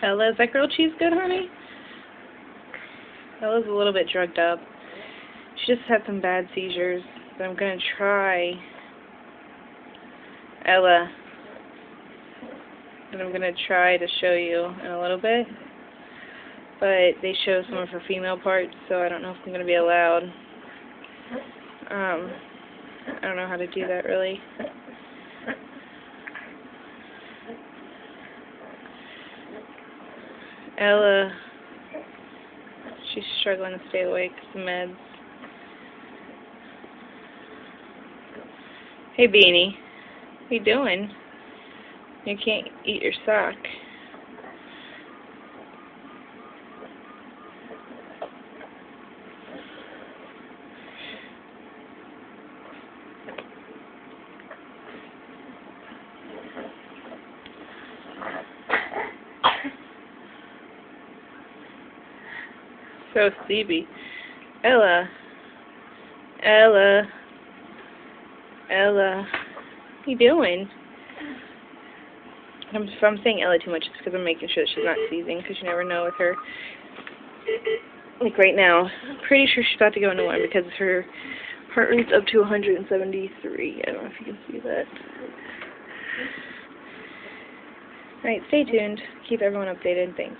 Ella, is that grilled cheese good, honey? Ella's a little bit drugged up. She just had some bad seizures, but I'm gonna try Ella. And I'm gonna try to show you in a little bit. But they show some of her female parts, so I don't know if I'm gonna be allowed. I don't know how to do that really. Ella, she's struggling to stay awake because of meds. Hey Beanie, what you doing? You can't eat your sock. So sleepy. Ella. Ella. Ella. What you doing? If I'm saying Ella too much, it's because I'm making sure that she's not seizing, because you never know with her. Like right now, I'm pretty sure she's about to go into one because her heart rate's up to 173. I don't know if you can see that. Alright, stay tuned. Keep everyone updated. Thanks.